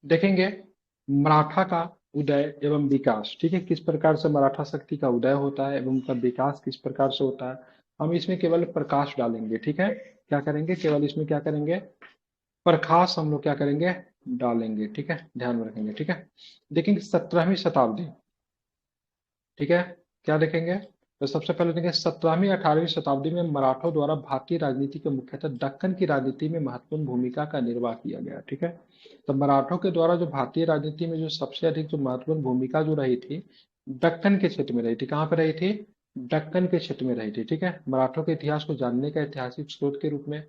देखेंगे मराठा का उदय एवं विकास। ठीक है, किस प्रकार से मराठा शक्ति का उदय होता है एवं उनका विकास किस प्रकार से होता है। हम इसमें केवल प्रकाश डालेंगे। ठीक है, क्या करेंगे, केवल इसमें क्या करेंगे, प्रकाश हम लोग क्या करेंगे, डालेंगे। ठीक है, ध्यान में रखेंगे। ठीक है, देखेंगे 17वीं शताब्दी। ठीक है, क्या देखेंगे, तो सबसे पहले देखेंगे 17वीं 18वीं शताब्दी में मराठों द्वारा भारतीय राजनीति के मुख्यतः दक्कन की राजनीति में महत्वपूर्ण भूमिका का निर्वाह किया गया। ठीक है, तो मराठों के द्वारा जो भारतीय राजनीति में जो सबसे अधिक जो महत्वपूर्ण भूमिका जो रही थी, दक्कन के क्षेत्र में रही थी। कहाँ पे रही थी, दक्कन के क्षेत्र में रही थी। ठीक है, मराठों के इतिहास को जानने का ऐतिहासिक स्रोत के रूप में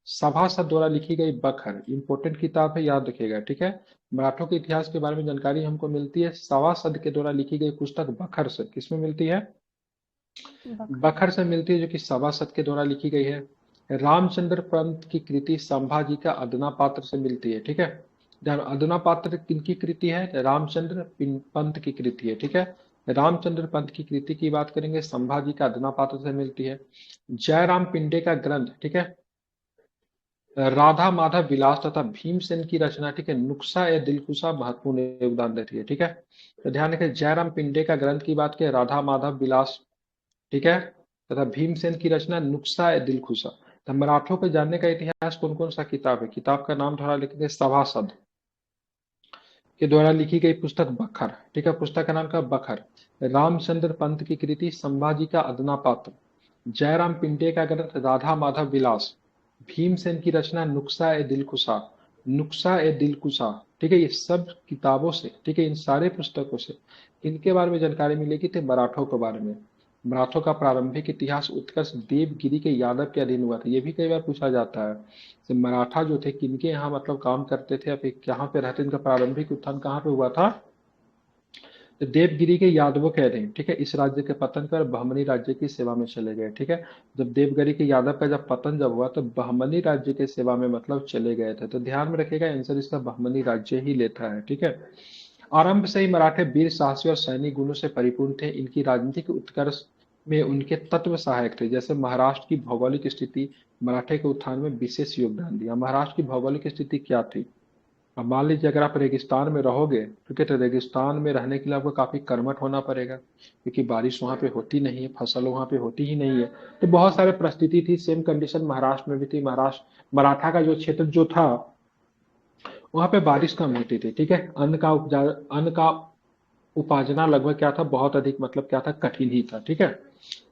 सभासद द्वारा लिखी गई बखर इंपॉर्टेंट किताब है, याद रखिएगा। ठीक है, मराठों के इतिहास के बारे में जानकारी हमको मिलती है सभासद के द्वारा लिखी गई पुस्तक बखर से। किसमें मिलती है, बखर। बखर से मिलती है, जो कि सभासद के द्वारा लिखी गई है। रामचंद्र पंत की कृति संभाजी का अदना पात्र से मिलती है। ठीक है, ध्यान, अदना पात्र किनकी कृति है, रामचंद्र पंत की कृति है। ठीक है, रामचंद्र पंत की कृति की बात करेंगे, संभाजी का अदना पात्र से मिलती है। जयराम पिंडे का ग्रंथ, ठीक है, राधा माधव विलास तथा भीमसेन की रचना, ठीक है, नुक्शा ए दिलकुशा महत्वपूर्ण योगदान देती है। ठीक है, तो ध्यान रखें, जयराम पिंडे का ग्रंथ की बात करें, राधा माधव विलास, ठीक है, तथा भीमसेन की रचना नुक्शा ए दिलकुशा। तो मराठों को जानने का इतिहास कौन कौन सा किताब है, किताब का नाम थोड़ा लिखेंगे, सभासद के द्वारा लिखी गई पुस्तक बखर। ठीक है, पुस्तक का नाम क्या, बखर। रामचंद्र पंत की कृति संभाजी का अदना पात्र, जयराम पिंडे का ग्रंथ राधा माधव विलास, भीमसेन की रचना नुक्शा ए दिलकुशा, नुक्शा ए दिलकुशा। ठीक है, ये सब किताबों से, ठीक है, इन सारे पुस्तकों से इनके बारे में जानकारी मिलेगी, थे मराठों के बारे में। मराठों का प्रारंभिक इतिहास उत्कर्ष देवगिरी के यादव के अधीन हुआ था, ये भी कई बार पूछा जाता है। तो मराठा जो थे किनके यहाँ मतलब काम करते थे, या फिर कहाँ पे रहते, इनका प्रारंभिक उत्थान कहाँ पे हुआ था, तो देवगिरी के यादवों के अधीन। ठीक है, इस राज्य के पतन पर बहमनी राज्य की सेवा में चले गए। ठीक है, जब देवगिरी के यादव का जब पतन जब हुआ तो बहमनी राज्य के सेवा में मतलब चले गए थे। तो ध्यान में रखिएगा, आंसर इसका बहमनी राज्य ही लेता है। ठीक है, आरंभ से ही मराठे वीर साहसी और सैनिक गुणों से परिपूर्ण थे। इनकी राजनीतिक उत्कर्ष में उनके तत्व सहायक थे। जैसे महाराष्ट्र की भौगोलिक स्थिति मराठे के उत्थान में विशेष योगदान दिया। महाराष्ट्र की भौगोलिक स्थिति क्या थी, अब मान लीजिए अगर आप रेगिस्तान में रहोगे, ठीक है, तो रेगिस्तान में रहने के लिए आपको काफी कर्मठ होना पड़ेगा, क्योंकि बारिश वहां पे होती नहीं है, फसल वहां पे होती ही नहीं है। तो बहुत सारे परिस्थिति थी, सेम कंडीशन महाराष्ट्र में भी थी। महाराष्ट्र मराठा का जो क्षेत्र जो था, वहां पे बारिश कम होती थी। ठीक है, अन्न का उपार्जना लगभग क्या था, बहुत अधिक मतलब क्या था, कठिन ही था। ठीक है,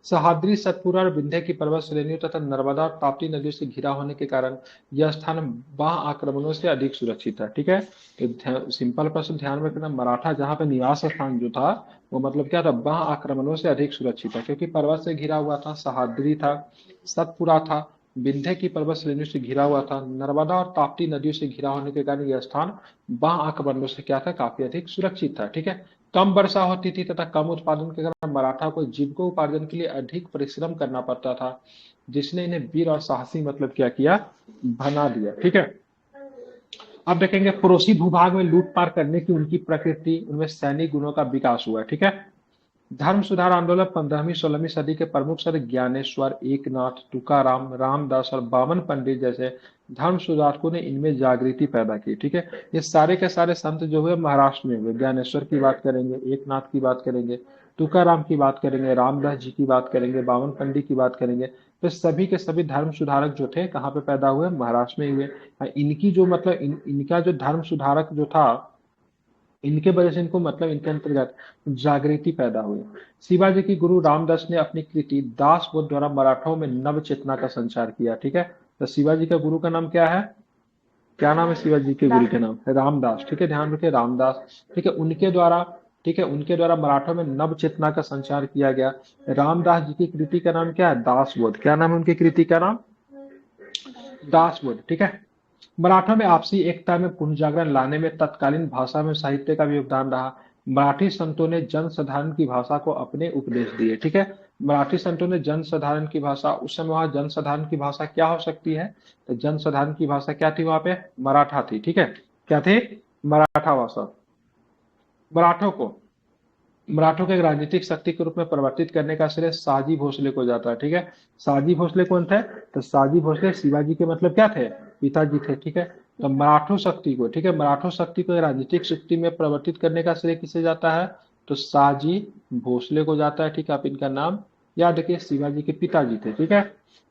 सह्याद्री सतपुरा और विंध्य की पर्वत श्रेणियों तथा नर्मदा और ताप्ती नदियों से घिरा होने के कारण यह स्थान बाह्य आक्रमणों से अधिक सुरक्षित है। ठीक है, तो सिंपल प्रश्न ध्यान में रखना, मराठा जहाँ पे निवास स्थान जो था वो मतलब क्या था, बाह्य आक्रमणों से अधिक सुरक्षित है, क्योंकि पर्वत से घिरा हुआ था, सह्याद्री था, सतपुरा था, विंध्य की पर्वत श्रेणियों से घिरा हुआ था, नर्मदा और ताप्ती नदियों से घिरा होने के कारण यह स्थान बाह्य आक्रमणों से क्या था, काफी अधिक सुरक्षित था। ठीक है, कम वर्षा होती थी तथा कम उत्पादन के कारण मराठा को जीविकोपार्जन के लिए अधिक परिश्रम करना पड़ता था, जिसने इन्हें वीर और साहसी मतलब क्या किया, बना दिया। ठीक है, अब देखेंगे पड़ोसी भूभाग में लूटपाट करने की उनकी प्रकृति, उनमें सैनिक गुणों का विकास हुआ। ठीक है, धर्म सुधार आंदोलन 15वीं 16वीं सदी के प्रमुख संत ज्ञानेश्वर, एकनाथ, तुकाराम, रामदास और बामन पंडित जैसे धर्म सुधारकों ने इनमें जागृति पैदा की। ठीक है, ये सारे के सारे संत जो हुए महाराष्ट्र में हुए। ज्ञानेश्वर की बात करेंगे, एकनाथ की बात करेंगे, तुकाराम की बात करेंगे, रामदास जी की बात करेंगे, बामन पंडित की बात करेंगे। तो सभी के सभी धर्म सुधारक जो थे कहाँ पे पैदा हुए, महाराष्ट्र में हुए। इनकी जो मतलब इनका जो धर्म सुधारक जो था, इनके वजह से इनको मतलब इनके अंतर्गत जागृति पैदा हुई। शिवाजी की गुरु रामदास ने अपनी कृति दास बोध द्वारा मराठों में नव चेतना का संचार किया। ठीक है, तो शिवाजी का गुरु का नाम क्या है, क्या नाम है शिवाजी के गुरु के दास। नाम है रामदास। ठीक है, ध्यान रखिए, रामदास। ठीक है, उनके द्वारा, ठीक है, उनके द्वारा मराठों में नव चेतना का संचार किया गया। रामदास जी की कृति का नाम क्या है, दासबोध। क्या नाम है उनकी कृति का नाम, दास। दासबोध। ठीक है, मराठा में आपसी एकता में पुनर्जागरण लाने में तत्कालीन भाषा में साहित्य का भी योगदान रहा। मराठी संतों ने जन साधारण की भाषा को अपने उपदेश दिए। ठीक है, मराठी संतों ने जन साधारण की भाषा, उस समय वहां जन साधारण की भाषा क्या हो सकती है, तो जन साधारण की भाषा क्या थी वहां पे, मराठा थी। ठीक है, क्या थी, मराठा भाषा। मराठों को, मराठों के एक राजनीतिक शक्ति के रूप में परिवर्तित करने का श्रेय साजी भोसले को जाता है। ठीक है, साजी भोसले कौन थे, तो साजी भोसले शिवाजी के मतलब क्या थे, पिताजी थे। ठीक है, तो मराठो शक्ति को, ठीक है, मराठो शक्ति को राजनीतिक शक्ति में परिवर्तित करने का श्रेय किसे जाता है? तो शाहजी भोसले को जाता है। ठीक है, आप इनका नाम याद रखिए, शिवाजी के पिताजी थे। ठीक है,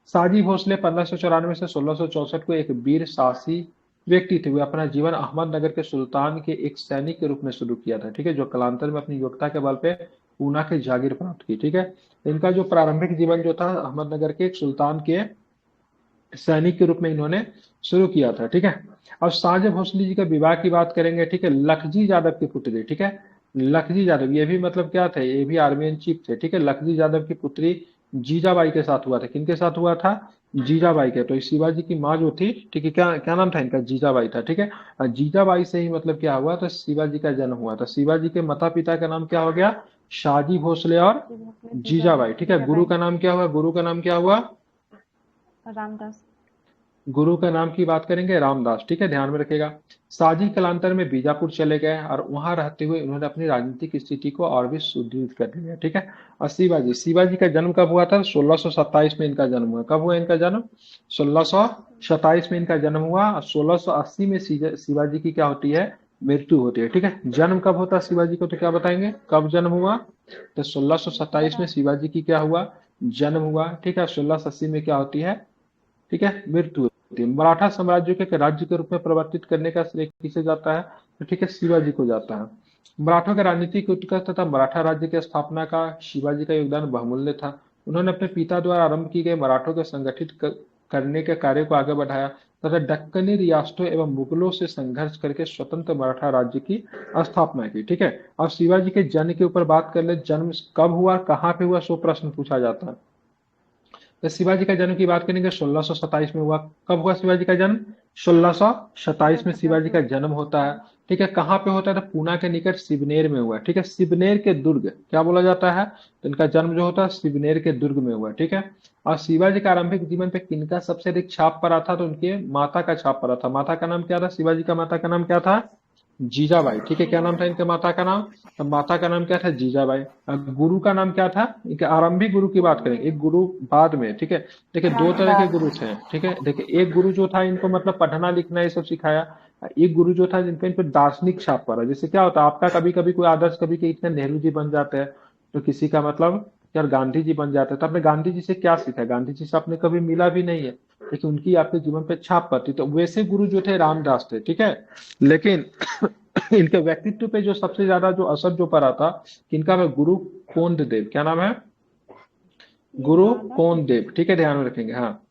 शाहजी भोसले 1594 से 1664 को एक वीर साहसी व्यक्ति थे। वे अपना जीवन अहमदनगर के सुल्तान के एक सैनिक के रूप में शुरू किया था। ठीक है, जो कालांतर में अपनी योग्यता के बल पे पूना की जागीर प्राप्त की। ठीक है, इनका जो प्रारंभिक जीवन जो था अहमदनगर के एक सुल्तान के सैनिक के रूप में इन्होंने शुरू किया था। ठीक है, अब शाहजहां भोसले जी के विवाह की बात करेंगे। ठीक है, लखजी यादव की पुत्री। ठीक है, लखजी यादव ये भी मतलब क्या थे, ये भी आर्मी इन चीफ थे। ठीक है, लखजी यादव की पुत्री जीजाबाई के साथ हुआ था। किनके साथ हुआ था? जीजाबाई के। तो इस शिवाजी की माँ जो थी, ठीक है, क्या क्या नाम था इनका? जीजाबाई था। ठीक है, और जीजाबाई से ही मतलब क्या हुआ, तो शिवाजी का जन्म हुआ था। शिवाजी के माता पिता का नाम क्या हो गया? शाहजी भोसले और जीजाबाई। ठीक है, गुरु का नाम क्या हुआ? गुरु का नाम क्या हुआ? रामदास। गुरु का नाम की बात करेंगे रामदास। ठीक है, ध्यान में रखिएगा। शाहजी कालांतर में बीजापुर चले गए और वहां रहते हुए उन्होंने अपनी राजनीतिक स्थिति को और भी सुदृढ़ कर लिया। ठीक है, और शिवाजी, शिवाजी का जन्म कब हुआ था? 1627 में इनका जन्म हुआ। कब हुआ इनका जन्म? 1627 में इनका जन्म हुआ और 1680 में शिवाजी की क्या होती है? मृत्यु होती है। ठीक है, जन्म कब होता है शिवाजी को, तो क्या बताएंगे कब जन्म हुआ? तो 1627 में शिवाजी की क्या हुआ? जन्म हुआ। ठीक है, 1680 में क्या होती है? ठीक है, मृत्यु होती है। मराठा साम्राज्य को एक राज्य के रूप में परिवर्तित करने का श्रेय किसे जाता है? तो ठीक है, शिवाजी को जाता है। मराठों के राजनीतिक उत्कर्ष तथा मराठा राज्य की स्थापना का शिवाजी का योगदान बहुमूल्य था। उन्होंने अपने पिता द्वारा आरंभ की गई मराठों को संगठित करने के कार्य को आगे बढ़ाया तथा दक्कनी रियासतों एवं मुगलों से संघर्ष करके स्वतंत्र मराठा राज्य की स्थापना की। ठीक है, अब शिवाजी के जन्म के ऊपर बात कर ले। जन्म कब हुआ, कहाँ पे हुआ, सो प्रश्न पूछा जाता है। तो शिवाजी का जन्म की बात करेंगे 1627 में हुआ। कब हुआ शिवाजी का जन्म? 1627 में शिवाजी का जन्म होता है। ठीक है, कहाँ पे होता है? तो पूना के निकट सिवनेर में हुआ। ठीक है, सिवनेर के दुर्ग क्या बोला जाता है? तो इनका जन्म जो होता है सिवनेर के दुर्ग में हुआ। ठीक है, और शिवाजी का आरंभिक जीवन पे किनका सबसे अधिक छाप पड़ा था? तो उनके माता का छाप पड़ा था। माता का नाम क्या था? शिवाजी का माता का नाम क्या था? जीजाबाई। ठीक है, क्या नाम था इनके माता का नाम? तो माता का नाम क्या था? जीजाबाई। अब गुरु का नाम क्या था इनके? आरंभिक गुरु की बात करें, एक गुरु बाद में। ठीक है, देखिए दो तरह के गुरु थे। ठीक है, देखिए एक गुरु जो था इनको मतलब पढ़ना लिखना ये सब सिखाया। एक गुरु जो था जिनपे इन पे दार्शनिक छाप पड़ा। जैसे क्या होता है आपका कभी कभी कोई आदर्श, कभी के इतने नेहरू जी बन जाते हैं, तो किसी का मतलब यार गांधी जी बन जाते हैं। तो आपने गांधी जी से क्या सीखा? गांधी जी से आपने कभी मिला भी नहीं है, लेकिन उनकी आपके जीवन पे छाप पड़ती। तो वैसे गुरु जो थे रामदास थे। ठीक है, लेकिन इनके व्यक्तित्व पे जो सबसे ज्यादा जो असर जो पड़ा था, किनका है? गुरु कोंद देव। क्या नाम है? गुरु कोंद देव। ठीक है, ध्यान में रखेंगे। हाँ,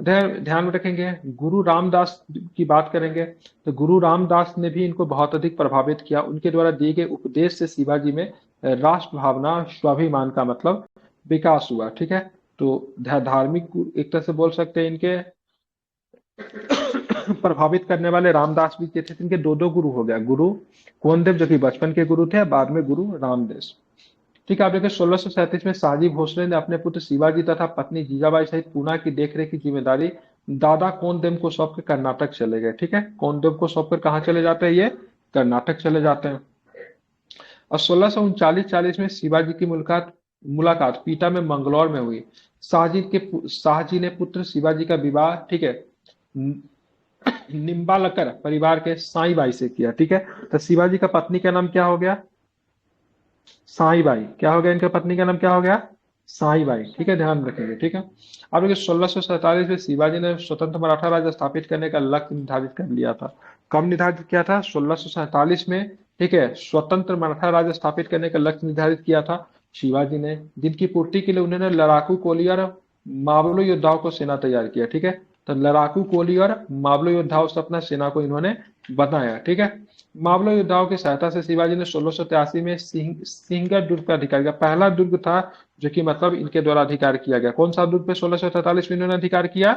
ध्यान में रखेंगे। गुरु रामदास की बात करेंगे तो गुरु रामदास ने भी इनको बहुत अधिक प्रभावित किया। उनके द्वारा दिए गए उपदेश से शिवाजी में राष्ट्र भावना, स्वाभिमान का मतलब विकास हुआ। ठीक है, तो धार्मिक एक तरह से बोल सकते हैं इनके प्रभावित करने वाले रामदास भी थे। इनके दो दो गुरु हो गया, गुरु कोनदेव जो कि बचपन के गुरु थे, बाद में गुरु रामदास। ठीक है, आप देखिए 1637 में शाहजी भोसले ने अपने पुत्र शिवाजी तथा पत्नी जीजाबाई सहित पूना की देखरेख की जिम्मेदारी दादा कोनदेव को सौंप कर कर्नाटक चले गए। ठीक है, कोनदेव को सौंप कर कहाँ चले जाते हैं? ये कर्नाटक चले जाते हैं। और 1639-40 में शिवाजी की मुलाकात मुलाकात पीटा में मंगलौर में हुई। शाहजी ने पुत्र शिवाजी का विवाह, ठीक है, निम्बालकर परिवार के साई बाई से किया। ठीक है, तो शिवाजी का पत्नी का नाम क्या हो गया? Psi by. क्या हो गया इनके पत्नी का नाम? क्या हो गया? Psi by. ठीक है, ध्यान रखेंगे। ठीक है, अब देखिए 1647 में शिवाजी ने स्वतंत्र मराठा राज्य स्थापित करने का लक्ष्य निर्धारित कर लिया था। कब निर्धारित किया था? 1647 में। ठीक है, स्वतंत्र मराठा राज्य स्थापित करने का लक्ष्य निर्धारित किया था शिवाजी ने, जिनकी पूर्ति के लिए उन्होंने लड़ाकू कोली और मावलो योद्धाओं को सेना तैयार किया। ठीक है, तो लड़ाकू कोली और मावलो योद्धाओं से अपना सेना को इन्होंने बनाया। ठीक है, मावलो योद्धाओं की सहायता से शिवाजी ने 1683 में सिंहगढ़ दुर्ग पर अधिकार किया। पहला दुर्ग था जो कि मतलब इनके द्वारा अधिकार किया गया। कौन सा दुर्ग पे 1643 में इन्होंने अधिकार किया?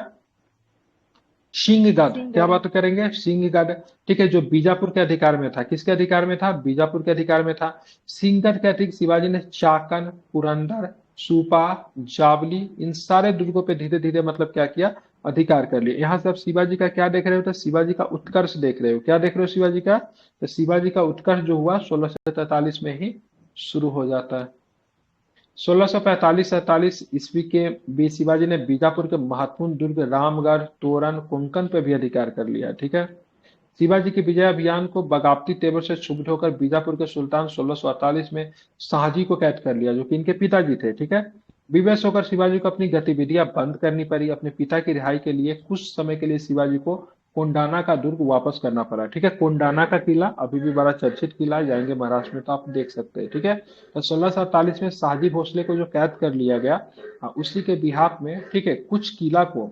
सिंहगढ़। क्या बात करेंगे? सिंहगढ़। ठीक है, जो बीजापुर के अधिकार में था। किसके अधिकार में था? बीजापुर के अधिकार में था। सिंहगढ़ के अतिरिक्त शिवाजी ने चाकन, पुरंदर, सुपा, जावली, इन सारे दुर्गों पे धीरे धीरे मतलब क्या किया? अधिकार कर लिया। यहाँ से आप शिवाजी का क्या देख रहे हो? तो शिवाजी का उत्कर्ष देख रहे हो। क्या देख रहे हो शिवाजी का? तो शिवाजी का उत्कर्ष जो हुआ 1643 में ही शुरू हो जाता है। 1645-47 ईस्वी के बीच शिवाजी ने बीजापुर के महत्वपूर्ण दुर्ग रामगढ़, तोरण, कुंकन पे भी अधिकार कर लिया। ठीक है, शिवाजी के विजय अभियान को बगावती तेवर से क्षुब्ध होकर बीजापुर के सुल्तान 1648 में शाहजी को कैद कर लिया, जो कि इनके पिताजी थे, ठीक है। विवश होकर शिवाजी को अपनी गतिविधियां बंद करनी पड़ी। अपने पिता की रिहाई के लिए कुछ समय के लिए शिवाजी को कोंडाना का दुर्ग वापस करना पड़ा, ठीक है। कोंडाना का किला अभी भी बड़ा चर्चित किला है, जाएंगे महाराष्ट्र में तो आप देख सकते हैं, ठीक है। तो 1648 में शाहजी भोसले को जो कैद कर लिया गया, उसी के बिहाफ में, ठीक है, कुछ किला को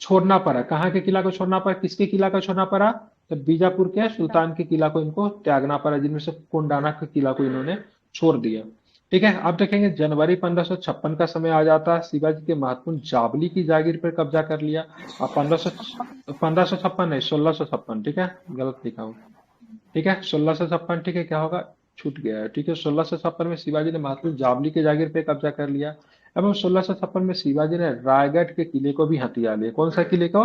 छोड़ना पड़ा। कहाँ के किला को छोड़ना पड़ा, किसके किला को छोड़ना पड़ा? तो बीजापुर के सुल्तान के किला को इनको त्यागना पड़ा, जिनमें से कोंडाना के किला को इन्होंने छोड़ दिया, ठीक है। अब देखेंगे जनवरी 1556 का समय आ जाता है। शिवाजी के महत्वपूर्ण जावली की जागीर पर कब्जा कर लिया। अब 1556 नहीं, 1656, ठीक है, गलत लिखा हूँ, ठीक है, 1656, ठीक है, क्या होगा, छूट गया है, ठीक है। 1656 में शिवाजी ने महत्वपूर्ण जावली के जागीर पे कब्जा कर लिया। एवं 1656 में शिवाजी ने रायगढ़ के किले को भी हथिया लिया। कौन सा किले को?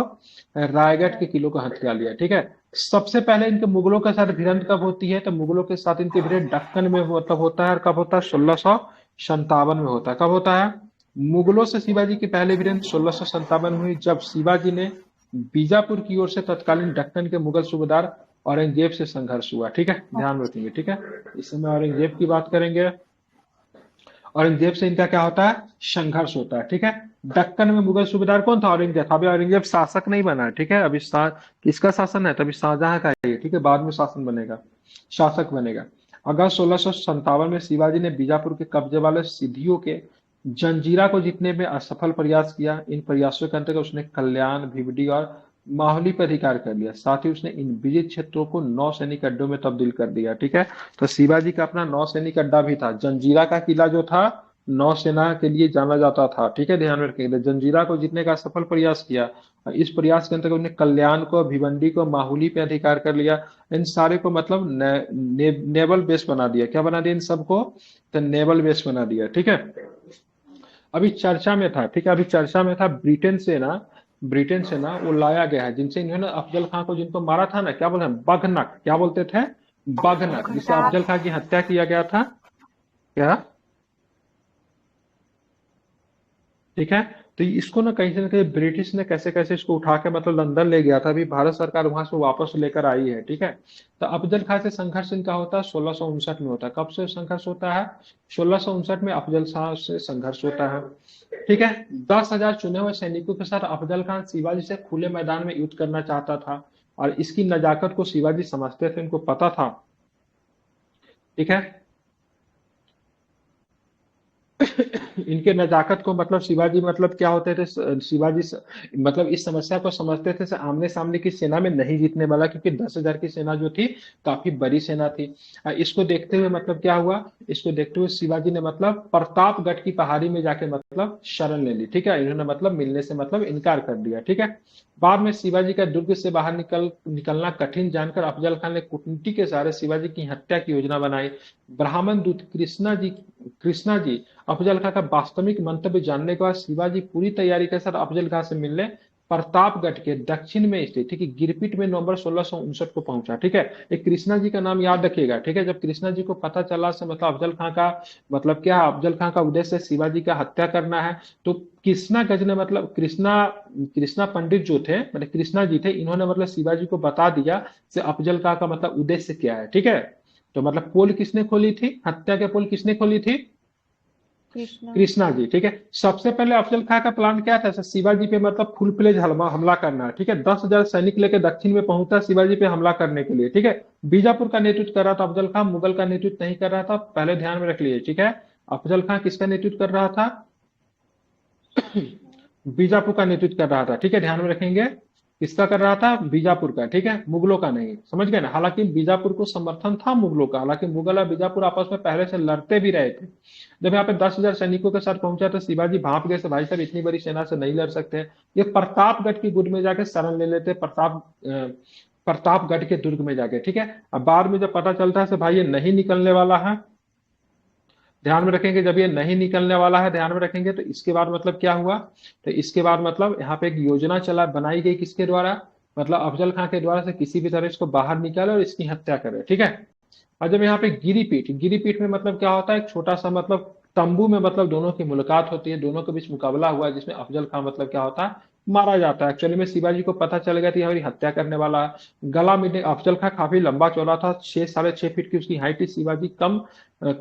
रायगढ़ के किले को हथिया लिया, ठीक है। सबसे पहले इनके मुगलों के साथ भिड़ंत कब होती है? तो मुगलों के साथ इनकी भिड़ंत दक्कन में मतलब होता है, और कब होता है? 1657 में होता है। कब होता है? मुगलों से शिवाजी की पहले भिड़ंत 1657 में हुई, जब शिवाजी ने बीजापुर की ओर से तत्कालीन दक्कन के मुगल सूबेदार औरंगजेब से संघर्ष हुआ, ठीक है, ध्यान रखेंगे, ठीक है। इस समय औरंगजेब की बात करेंगे। औरंगजेब से इनका क्या होता है? संघर्ष होता है, ठीक है। दक्कन में मुगल सूबेदार कौन था? औरंगजेब। अभी औरंगजेब शासक नहीं बना है, ठीक है। अभी किसका शासन है? तभी शाहजहां का है, ठीक है, बाद में शासन बनेगा, शासक बनेगा। अगस्त 1657 में शिवाजी ने बीजापुर के कब्जे वाले सिद्धियों के जंजीरा को जीतने में असफल प्रयास किया। इन प्रयासों के अंतर्गत उसने कल्याण, भिवंडी और माहुली पर अधिकार कर लिया। साथ ही उसने इन विजित क्षेत्रों को 9 सैनिक अड्डों में तब्दील कर दिया, ठीक है। तो शिवाजी का अपना 9 सैनिक अड्डा भी था। जंजीरा का किला जो था, नौसेना के लिए जाना जाता था, ठीक है, ध्यान में रखेंगे। जंजीरा को जीतने का सफल प्रयास किया। इस प्रयास के अंतर्गत उन्होंने कल्याण को, भिवंडी को, माहुली पे अधिकार कर लिया। इन सारे को मतलब नेवल बेस बना दिया। क्या बना दिया इन सबको? तो नेवल बेस बना दिया, ठीक है। अभी चर्चा में था, ठीक है, अभी चर्चा में था ब्रिटेन से ना वो लाया गया है, जिनसे इन्होंने अफजल खां को जिनको मारा था ना, क्या बोलते हैं? बघनक। क्या बोलते थे? बघनक, जिसे अफजल खां की हत्या किया गया था। क्या? ठीक है। तो इसको ना कहीं से ना कहीं ब्रिटिश ने कैसे कैसे इसको उठा के मतलब लंदन ले गया था। अभी भारत सरकार वहां से वापस लेकर आई है, ठीक है। तो अफजल खां से संघर्ष इनका होता है 1659 में होता है। कब से संघर्ष होता है? 1659 में अफजल खां से संघर्ष होता है, ठीक है। 10,000 चुने हुए सैनिकों के साथ अफजल खान शिवाजी से खुले मैदान में युद्ध करना चाहता था, और इसकी नजाकत को शिवाजी समझते थे, इनको पता था, ठीक है। इनके नजाकत को मतलब शिवाजी मतलब क्या होते थे, मतलब इस समस्या को समझते थे, आमने सामने की सेना में नहीं जीतने वाला, क्योंकि 10,000 की सेना जो थी काफी बड़ी सेना थी। इसको देखते हुए मतलब क्या हुआ, इसको देखते हुए शिवाजी ने मतलब प्रतापगढ़ की पहाड़ी में जाके मतलब शरण ले ली, ठीक है। इन्होंने मतलब मिलने से मतलब इनकार कर दिया, ठीक है। बाद में शिवाजी का दुर्ग से बाहर निकलना कठिन जानकर अफजल खान ने कूटनीति के सहारे शिवाजी की हत्या की योजना बनाई। ब्राह्मण दूत कृष्णा जी अफजल खां का वास्तविक मंतव्य जानने के बाद शिवाजी पूरी तैयारी के साथ अफजल खां से मिलने प्रतापगढ़ के दक्षिण में स्थित, ठीक है, गिरपीट में नवंबर 1659 को पहुंचा, ठीक है। एक कृष्णा जी का नाम याद रखिएगा, ठीक है। जब कृष्णा जी को पता चला से मतलब अफजल खां का मतलब क्या, अफजल खां का उद्देश्य शिवाजी का हत्या करना है, तो कृष्णा गज ने मतलब कृष्णा पंडित जो थे मतलब कृष्णा जी थे, इन्होंने मतलब शिवाजी को बता दिया से अफजल खां का मतलब उद्देश्य क्या है, ठीक है। तो मतलब पोल किसने खोली थी, हत्या के पोल किसने खोली थी? कृष्णा। कृष्णा जी, ठीक है। सबसे पहले अफजल खां का प्लान क्या था? शिवाजी पे मतलब फुल प्लेज हमला करना है, ठीक है। 10,000 सैनिक लेकर दक्षिण में पहुंचा शिवाजी पे हमला करने के लिए, ठीक है। बीजापुर का नेतृत्व कर रहा था अफजल खां, मुगल का नेतृत्व नहीं कर रहा था, पहले ध्यान में रख लीजिए, ठीक है। अफजल खां किसका नेतृत्व कर रहा था? बीजापुर का नेतृत्व कर रहा था, ठीक है, ध्यान में रखेंगे। किसका कर रहा था? बीजापुर का, ठीक है, मुगलों का नहीं, समझ गए ना। हालांकि बीजापुर को समर्थन था मुगलों का, हालांकि मुगल और बीजापुर आपस में पहले से लड़ते भी रहे थे। जब यहाँ पे 10,000 सैनिकों के साथ पहुंचा तो शिवाजी भाप गए से भाई साहब इतनी बड़ी सेना से नहीं लड़ सकते। ये प्रतापगढ़ की गुट में जाके शरण ले लेते, प्रतापगढ़ के दुर्ग में जाके, ठीक है। अब बाद में जब पता चलता है भाई ये नहीं निकलने वाला है, ध्यान में रखेंगे, जब ये नहीं निकलने वाला है ध्यान में रखेंगे, तो इसके बाद मतलब क्या हुआ, तो इसके बाद मतलब यहाँ पे एक योजना बनाई गई, किसके द्वारा? मतलब अफजल खां के द्वारा से किसी भी तरह इसको बाहर निकाले और इसकी हत्या करे, ठीक है। और जब यहाँ पे गिरिपीठ में मतलब क्या होता है, एक छोटा सा मतलब तंबू में मतलब दोनों की मुलाकात होती है, दोनों के बीच मुकाबला हुआ, जिसमें अफजल खां मतलब क्या होता है, मारा जाता है। एक्चुअली में शिवाजी को पता चल गया था ये हमारी हत्या करने वाला है। गला मिलने, अफजल खां काफी लंबा चौड़ा था, 6 साढ़े 6 फीट की उसकी हाइट थी। शिवाजी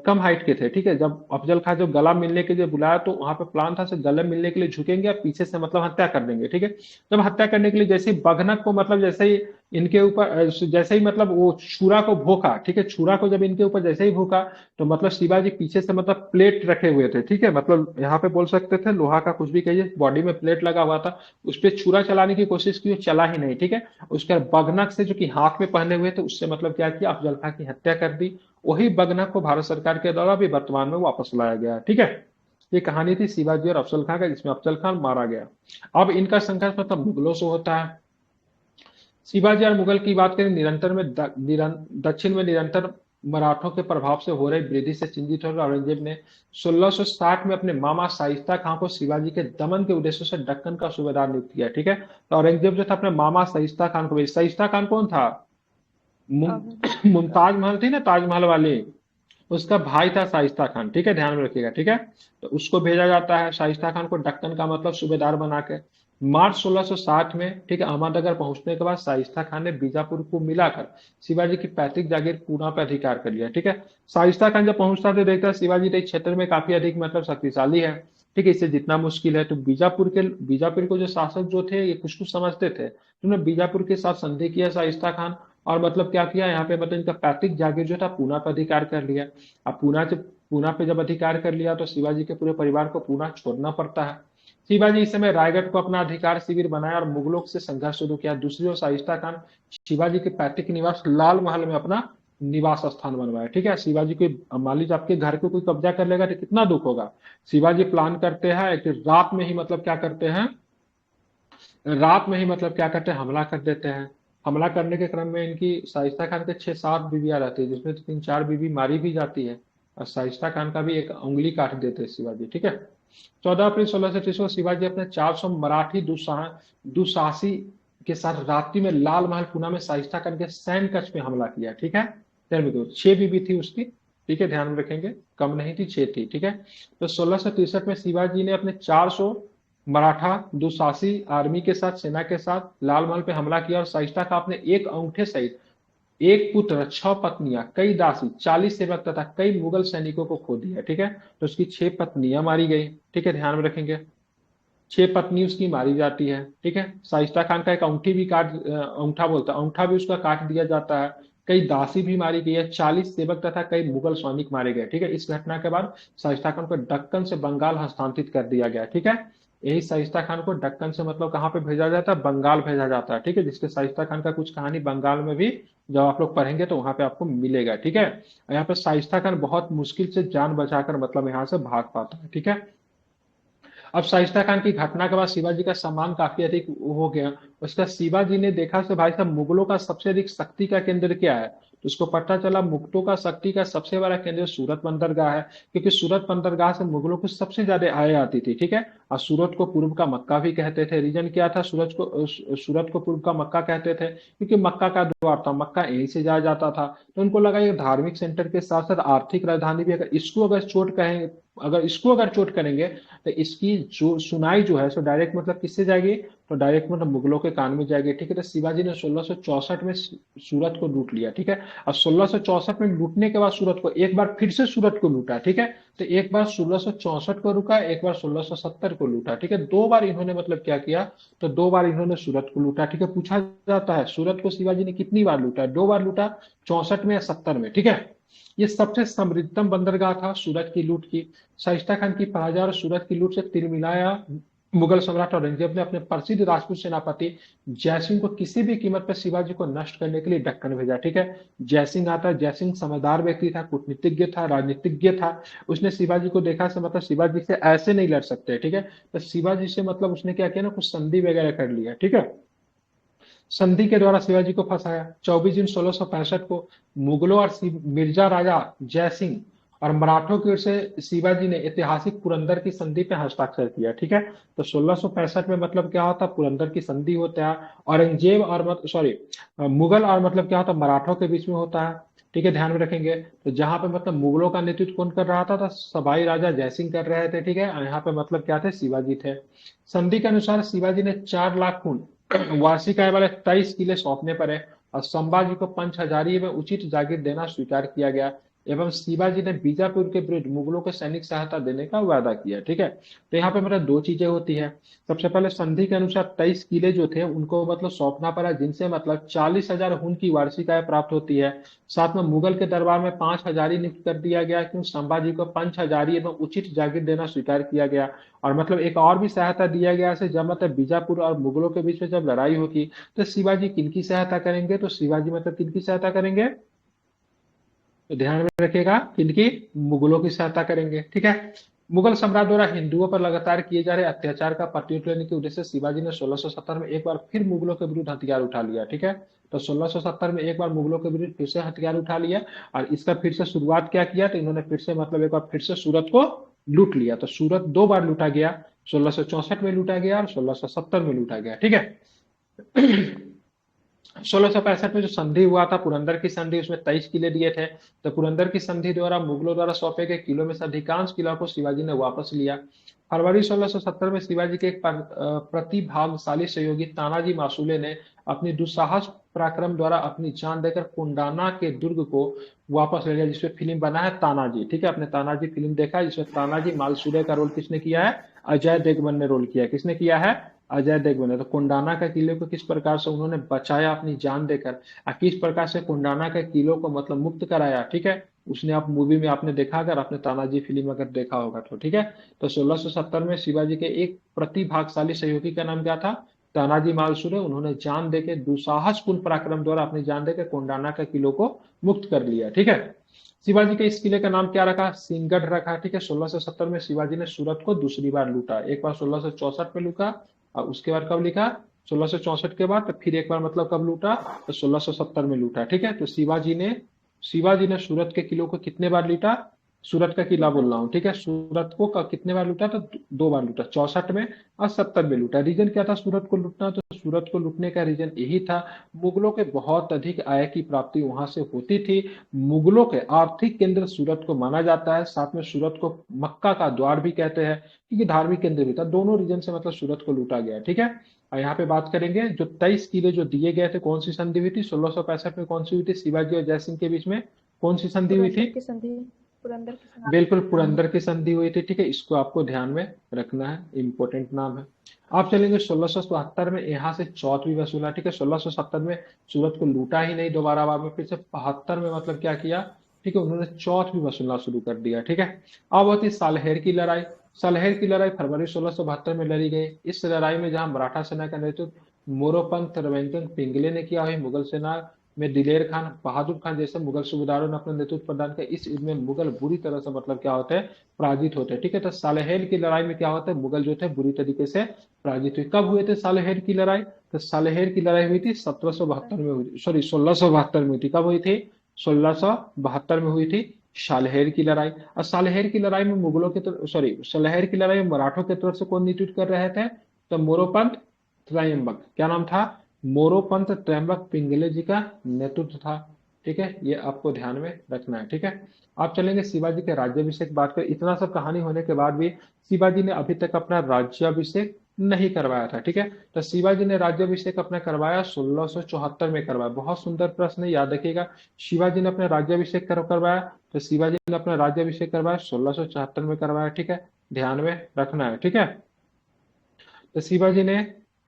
कम हाइट के थे, ठीक है। जब अफजल खां जब गला मिलने के लिए बुलाया तो वहां पे प्लान था से गले मिलने के लिए झुकेंगे और पीछे से मतलब हत्या कर देंगे, ठीक है। जब हत्या करने के लिए जैसे ही बघनक को मतलब जैसे ही इनके ऊपर जैसे ही मतलब वो छुरा को भोंका, ठीक है, छुरा को जब इनके ऊपर जैसे ही भोंका तो मतलब शिवाजी पीछे से मतलब प्लेट रखे हुए थे, ठीक है, मतलब यहाँ पे बोल सकते थे लोहा का कुछ भी कहिए, बॉडी में प्लेट लगा हुआ था। उस पर छुरा चलाने की कोशिश की, वो चला ही नहीं, ठीक है। उसके बाद बगनक से जो कि हाथ में पहने हुए थे उससे मतलब क्या किया, अफजल खां की हत्या कर दी। वही बगनक को भारत सरकार के द्वारा भी वर्तमान में वापस लाया गया, ठीक है। ये कहानी थी शिवाजी और अफजल खां का, जिसमें अफजल खान मारा गया। अब इनका संघर्ष मतलब मुगलों से होता है। शिवाजी और मुगल की बात करें, दक्षिण में निरंतर मराठों के प्रभाव से हो रही वृद्धि से चिंतित होकर औरंगजेब ने 1660 में अपने मामा शाइस्ता खां को शिवाजी के दमन के उद्देश्य से दक्कन का सूबेदार नियुक्त किया, ठीक है। तो औरंगजेब जो था अपने मामा शाइस्ता खान को भेजा। शाइस्ता खान कौन था? अवध। मुमताज महल थी ना, ताजमहल वाली, उसका भाई था शाइस्ता खान, ठीक है, ध्यान में रखिएगा, ठीक है। तो उसको भेजा जाता है शाइस्ता खान को दक्कन का मतलब सूबेदार बना के। मार्च 1660 में, ठीक है, अहमदनगर पहुंचने के बाद शाइस्ता खान ने बीजापुर को मिलाकर शिवाजी की पैतृक जागीर पूना पर अधिकार कर लिया, ठीक है। शाइस्ता खान जब पहुंचता तो देखता है शिवाजी तो इस क्षेत्र में काफी अधिक मतलब शक्तिशाली है, ठीक है, इससे जितना मुश्किल है। तो बीजापुर को जो शासक जो थे ये कुछ कुछ समझते थे, तो उन्होंने बीजापुर के साथ संधि किया शाइस्ता खान। और मतलब क्या किया यहाँ पे, मतलब इनका पैतृक जागीर जो था पूना पर अधिकार कर लिया। अब पूना पे जब अधिकार कर लिया तो शिवाजी के पूरे परिवार को पूना छोड़ना पड़ता है। शिवाजी इस समय रायगढ़ को अपना अधिकार शिविर बनाया और मुगलों से संघर्ष शुरू किया। दूसरी ओर शाइस्ता खान शिवाजी के पैतृक निवास लाल महल में अपना निवास स्थान बनवाया, ठीक है। शिवाजी को मान लीजिए आपके घर को कोई कब्जा कर लेगा तो कितना दुख होगा। शिवाजी प्लान करते हैं एक रात में ही मतलब क्या करते हैं, रात में ही मतलब क्या करते हैं, हमला कर देते हैं। हमला करने के क्रम में इनकी शाइस्ता खान के 6 7 बीवियां रहती है, जिसमें 3 4 बीवी मारी भी जाती है। और शाइस्ता खान का भी एक उंगली काट देते हैं शिवाजी, ठीक है। 14 अप्रैल 1630 को शिवाजी अपने 400 मराठी दुसाहसी के साथ रात्रि में लाल महल पुणे में शाइस्ता खान के सैन्य कक्ष में हमला किया, ठीक है। ध्यान में दो, 6 बीवी थी उसकी, ठीक है, ध्यान में रखेंगे, कम नहीं थी, 6 थी, ठीक है। तो 1663 में शिवाजी ने अपने 400 मराठा दुशासी आर्मी के साथ, सेना के साथ लाल महल पे हमला किया और शाइस्ता का अपने एक अंगूठे सहित एक पुत्र, 6 पत्नियां, कई दासी, 40 सेवक तथा कई मुगल सैनिकों को खो दिया, ठीक है। तो उसकी 6 पत्नियां मारी गई, ठीक है, ध्यान में रखेंगे। 6 पत्नी उसकी मारी जाती है, ठीक है। शाइस्ता खान का एक अंगूठी भी अंगूठा बोलता है, अंगूठा भी उसका काट दिया जाता है। कई दासी भी मारी गई है, 40 सेवक तथा कई मुगल सैनिक मारे गए, ठीक है। इस घटना के बाद शाइस्ता खान को दक्कन से बंगाल हस्तांतरित कर दिया गया, ठीक है। यही शाइस्ता खान को दक्कन से मतलब कहाँ पे भेजा जाता है, बंगाल भेजा जाता है, ठीक है। जिसके शाइस्ता खान का कुछ कहानी बंगाल में भी जब आप लोग पढ़ेंगे तो वहां पे आपको मिलेगा, ठीक है। यहाँ पे शाइस्ता खान बहुत मुश्किल से जान बचाकर मतलब यहाँ से भाग पाता है, ठीक है। अब शाइस्ता खान की घटना के बाद शिवाजी का सम्मान काफी अधिक हो गया। उसका शिवाजी ने देखा कि भाई साहब मुगलों का सबसे अधिक शक्ति का केंद्र क्या है, तो उसको पता चला मुगलों का शक्ति का सबसे बड़ा केंद्र सूरत बंदरगाह है, क्योंकि सूरत बंदरगाह से मुगलों को सबसे ज्यादा आय आती थी, ठीक है। और सूरत को पूर्व का मक्का भी कहते थे। रीजन क्या था, सूरत को पूर्व का मक्का कहते थे क्योंकि मक्का का द्वार था, मक्का यहीं से जाया जाता था। तो उनको लगा ये धार्मिक सेंटर के साथ साथ आर्थिक राजधानी भी, अगर इसको अगर चोट करेंगे तो इसकी जो सुनाई जो है सो डायरेक्ट मतलब किससे जाएगी, तो डायरेक्ट मतलब मुगलों के कान में जाएगी, ठीक है। तो शिवाजी ने 1664 में सूरत को लूट लिया, ठीक है। और 1664 में लूटने के बाद सूरत को एक बार फिर से सूरत को लूटा, ठीक है। तो एक बार 1664 को रुका, एक बार 1670 को लूटा, ठीक है। 2 बार इन्होंने मतलब क्या किया, तो 2 बार इन्होंने सूरत को लूटा, ठीक है। पूछा जाता है सूरत को शिवाजी ने कितनी बार लूटा, 2 बार लूटा, 64 में या 70 में, ठीक है। ये सबसे समृद्धतम बंदरगाह था सूरत की लूट की। शाइस्ता खान की पराजय और सूरत की लूट से तिलमिलाया मुगल सम्राट औरंगजेब ने अपने प्रसिद्ध राजपूत सेनापति जयसिंह को किसी भी कीमत पर शिवाजी को नष्ट करने के लिए दक्कन भेजा, ठीक है। जयसिंह आता है, जयसिंह समझदार व्यक्ति था, कूटनीतिज्ञ था, राजनीतिज्ञ था। उसने शिवाजी को देखा से मतलब शिवाजी से ऐसे नहीं लड़ सकते, ठीक है। तो शिवाजी से मतलब उसने क्या किया ना, कुछ संधि वगैरह कर लिया, ठीक है। संधि के द्वारा शिवाजी को फंसाया। 24 जून 1665 को मुगलों और मिर्जा राजा जय सिंह और मराठों की ओर से शिवाजी ने ऐतिहासिक पुरंदर की संधि पे हस्ताक्षर किया, ठीक है। तो 1665 में मतलब क्या होता, पुरंदर की संधि होता है। औरंगजेब और सॉरी, मुगल और मतलब क्या होता, मराठों के बीच में होता है, ठीक है, ध्यान में रखेंगे। तो जहां पे मतलब मुगलों का नेतृत्व कौन कर रहा था, तो सवाई राजा जयसिंह कर रहे थे, ठीक है। और यहाँ पे मतलब क्या थे, शिवाजी थे। संधि के अनुसार शिवाजी ने 4 लाख खून वार्षिक आय वाले 23 किले सौंपने पड़े, और संभाजी को पंच हजारी में उचित जागीर देना स्वीकार किया गया, एवं शिवाजी ने बीजापुर के विरुद्ध मुगलों को सैनिक सहायता देने का वादा किया, ठीक है। तो यहाँ पे मतलब दो चीजें होती है। सबसे पहले संधि के अनुसार 23 किले जो थे उनको मतलब सौंपना पड़ा, जिनसे मतलब 40,000 हुन की वार्षिक आय प्राप्त होती है। साथ में मुगल के दरबार में 5 हजारी नियुक्त कर दिया गया, क्यों, संभाजी को पंच हजारी एवं उचित जागीर देना स्वीकार किया गया। और मतलब एक और भी सहायता दिया गया है, जब मतलब बीजापुर और मुगलों के बीच में जब लड़ाई होगी, तो शिवाजी किनकी सहायता करेंगे, तो शिवाजी मतलब किनकी सहायता करेंगे, तो ध्यान में रखिएगा, किनकी, मुगलों की सहायता करेंगे, ठीक है। मुगल सम्राट द्वारा हिंदुओं पर लगातार किए जा रहे अत्याचार का प्रत्युत्तर लेने के उद्देश्य से शिवाजी ने 1670 में एक बार फिर मुगलों के विरुद्ध हथियार उठा लिया, ठीक है। तो 1670 में एक बार मुगलों के विरुद्ध फिर से हथियार उठा लिया, और इसका फिर से शुरुआत क्या किया, तो इन्होंने फिर से मतलब एक बार फिर से सूरत को लूट लिया। तो सूरत 2 बार लूटा गया, 1664 में लूटा गया और 1670 में लूटा गया, ठीक है। 1665 में जो संधि हुआ था, पुरंदर की संधि, उसमें 23 किले दिए थे। तो पुरंदर की संधि द्वारा मुगलों द्वारा सौंपे गए किलों में से अधिकांश किलों को शिवाजी ने वापस लिया। फरवरी 1670 में शिवाजी के एक प्रतिभाशाली सहयोगी तानाजी मासुले ने अपनी दुस्साहस पराक्रम द्वारा अपनी जान देकर कोंडाना के दुर्ग को वापस ले लिया, जिसमें फिल्म बना है तानाजी, ठीक है। आपने तानाजी फिल्म देखा है, जिसमें तानाजी मालसुरे का रोल किसने किया है, अजय देवगन ने रोल किया है। किसने किया है, अजय देवगन ने। तो कोंडाना का किले को किस प्रकार से उन्होंने बचाया अपनी जान देकर, और किस प्रकार से कोंडाना के किलों को मतलब मुक्त कराया, ठीक है। उसने आप मूवी में आपने देखा, अगर आपने तानाजी फिल्म अगर देखा होगा तो, ठीक है। तो 1670 में शिवाजी के एक प्रतिभाशाली सहयोगी का नाम क्या था, तानाजी मालसुरे। उन्होंने जान देके दुसाहसपूर्ण पराक्रम द्वारा अपनी जान देकर कोंडाना के किलों को मुक्त कर लिया, ठीक है। शिवाजी के इस किले का नाम क्या रखा, सिंहगढ़ रखा, ठीक है। 1670 में शिवाजी ने सूरत को दूसरी बार लूटा, एक बार 1664 में लूटा, और उसके बाद कब लिखा, 1664 के बाद, तो फिर एक बार मतलब कब लूटा, तो 1670 में लूटा, ठीक है। तो शिवाजी ने सूरत के किलों को कितने बार लूटा, सूरत का किला बोल रहा हूँ, ठीक है। सूरत को कितने बार लूटा, तो 2 बार लूटा, 64 में और 70 में लूटा। रीजन क्या था सूरत को लूटना, तो सूरत को लूटने का रीजन यही था, मुगलों के बहुत अधिक आय की प्राप्ति वहां से होती थी। मुगलों के आर्थिक केंद्र सूरत को माना जाता है, साथ में सूरत को मक्का का द्वार भी कहते हैं, क्योंकि धार्मिक केंद्र भी था। दोनों रीजन से मतलब सूरत को लूटा गया, ठीक है। और यहाँ पे बात करेंगे, जो 23 किले जो दिए गए थे, कौन सी संधि हुई थी 1665 में, कौन सी हुई थी, शिवाजी और जयसिंह के बीच में कौन सी संधि हुई थी, पुरंदर की संधि। पुरंदर की संधि। बिल्कुल पुरंदर की संधि हुई थी, ठीक है। इसको आपको ध्यान में रखना है, इंपॉर्टेंट नाम है। आप चलेंगे 1672 में, यहाँ से चौथ भी वसूला, ठीक है। 1670 में सूरत को लूटा ही नहीं दोबारा, बाद में फिर से 72 में मतलब क्या किया, ठीक है, उन्होंने चौथ भी वसूलना शुरू कर दिया, ठीक है। अब होती सालहेर की लड़ाई। सालहेर की लड़ाई फरवरी 1672 में लड़ी गई। इस लड़ाई में जहां मराठा सेना का नेतृत्व मोरोपंत रविंद्र पिंगले ने किया, वही मुगल सेना में दिलेर खान, बहादुर खान जैसे मुगल सूबेदारों ने अपना नेतृत्व प्रदान किया। इस युद्ध में मुगल बुरी तरह से मतलब क्या होते हैं, पराजित होते हैं, ठीक है। तो सालेहेर की लड़ाई में क्या होता है, मुगल जो थे बुरी तरीके से पराजित हुए। कब हुए थे सालेहेर की लड़ाई, तो सालेहेर की लड़ाई हुई थी 1772 में हुई थी, सॉरी 1672 में हुई थी। कब हुई थी, 1672 में हुई थी सालेहेर की लड़ाई। और सालेहेर की लड़ाई में मुगलों के सॉरी सालेहेर की लड़ाई में मराठों के तरफ से कौन नेतृत्व कर रहे थे, तो मोरोपंत त्रयंबक, क्या नाम था, मोरोपंत त्रयंबक पिंगले जी का नेतृत्व था, ठीक है। ये आपको ध्यान में रखना है, ठीक है। आप चलेंगे शिवाजी के राज्याभिषेक बात करें। इतना सब कहानी होने के बाद भी शिवाजी ने अभी तक अपना राज्याभिषेक नहीं करवाया था, ठीक है। तो शिवाजी ने राज्याभिषेक अपना करवाया 1674 में करवाया। बहुत सुंदर प्रश्न है, याद रखिएगा। शिवाजी ने अपना राज्याभिषेक करवाया, तो शिवाजी ने अपना राज्याभिषेक करवाया 1674 में करवाया, ठीक है। ध्यान में रखना है, ठीक है। तो शिवाजी ने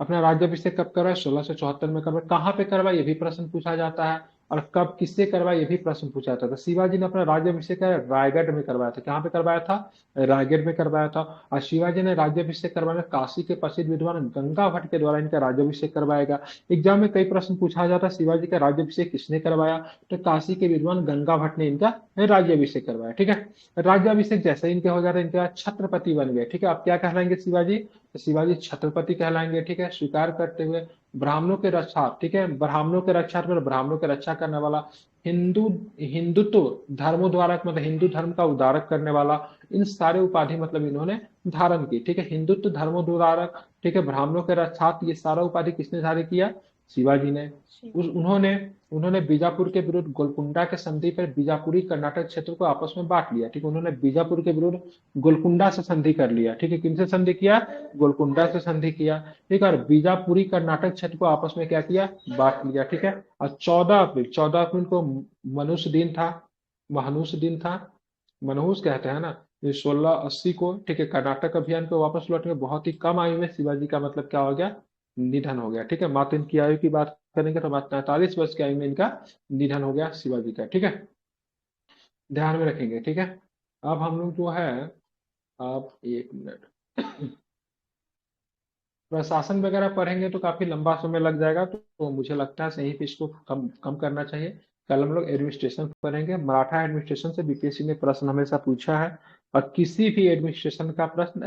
अपना राज्याभिषेक कब करवाया, 1674 में करवाया। कहाँ पे करवाया, ये भी प्रश्न पूछा जाता है। और कब किससे करवाया, ये भी प्रश्न पूछा जाता था। शिवाजी ने अपना राज्याभिषेक रायगढ़ में करवाया था। कहाँ पे करवाया था, रायगढ़ में करवाया था। और शिवाजी ने राज्याभिषेक करवाया काशी के प्रसिद्ध विद्वान गंगा भट्ट के द्वारा इनका राज्याभिषेक करवाएगा। एग्जाम में कई प्रश्न पूछा जाता है, शिवाजी का राज्याभिषेक किसने करवाया, तो काशी के विद्वान गंगा भट्ट ने इनका राज्याभिषेक करवाया, ठीक है। राज्याभिषेक जैसे इनके हो जाता है, इनके बाद छत्रपति बन गए, ठीक है। आप क्या कहलाएंगे शिवाजी, तो शिवाजी छत्रपति कहलाएंगे, ठीक है। स्वीकार करते हुए ब्राह्मणों के रक्षा, ठीक है, ब्राह्मणों के रक्षा मतलब ब्राह्मणों के रक्षा करने वाला, हिंदू हिंदुत्व धर्मोद्धारक मतलब हिंदू धर्म का उद्धारक करने वाला, इन सारे उपाधि मतलब इन्होंने धारण की, ठीक है। हिंदुत्व धर्मोद्धारक, ठीक है, ब्राह्मणों के रक्षार्थ, ये सारा उपाधि किसने धारण किया? शिवाजी ने। शिव। उन्होंने उन्होंने बीजापुर के विरुद्ध गोलकुंडा के संधि पर बीजापुरी कर्नाटक क्षेत्र को आपस में बांट लिया, ठीक है। उन्होंने बीजापुर के विरुद्ध गोलकुंडा से संधि कर लिया, ठीक है। किनसे संधि किया? गोलकुंडा से संधि किया, ठीक है। और बीजापुरी कर्नाटक क्षेत्र को आपस में क्या किया? बांट लिया, ठीक है। और 14 अप्रैल को मनुष्य दिन था, महानुष दिन था, मनहूस कहते हैं ना। ये 1680 को, ठीक है, कर्नाटक अभियान पे वापस लौटे, बहुत ही कम आयु में शिवाजी का मतलब क्या हो गया? निधन हो गया, ठीक है। मात्र इनकी आयु की बात करेंगे तो मात्र 43 वर्ष की आयु में इनका निधन हो गया शिवाजी का, ठीक है। ध्यान में रखेंगे, ठीक है। अब हम लोग जो है, आप एक मिनट, प्रशासन वगैरह पढ़ेंगे तो काफी लंबा समय लग जाएगा, तो मुझे लगता है सही पे इसको कम कम करना चाहिए। कल हम लोग एडमिनिस्ट्रेशन पढ़ेंगे। मराठा एडमिनिस्ट्रेशन से बीपीएससी ने प्रश्न हमेशा पूछा है, और किसी भी एडमिनिस्ट्रेशन का प्रश्न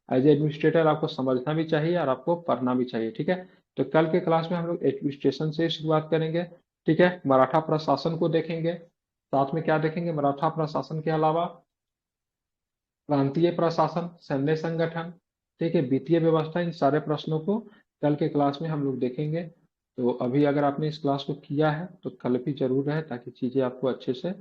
एज एडमिनिस्ट्रेटर आपको समझना भी चाहिए और आपको पढ़ना भी चाहिए, ठीक है। तो कल के क्लास में हम लोग एडमिनिस्ट्रेशन से शुरुआत करेंगे, ठीक है। मराठा प्रशासन को देखेंगे, साथ में क्या देखेंगे? मराठा प्रशासन के अलावा प्रांतीय प्रशासन, सैन्य संगठन, ठीक है, वित्तीय व्यवस्था, इन सारे प्रश्नों को कल के क्लास में हम लोग देखेंगे। तो अभी अगर आपने इस क्लास को किया है तो कल भी जरूर रहे, ताकि चीजें आपको अच्छे से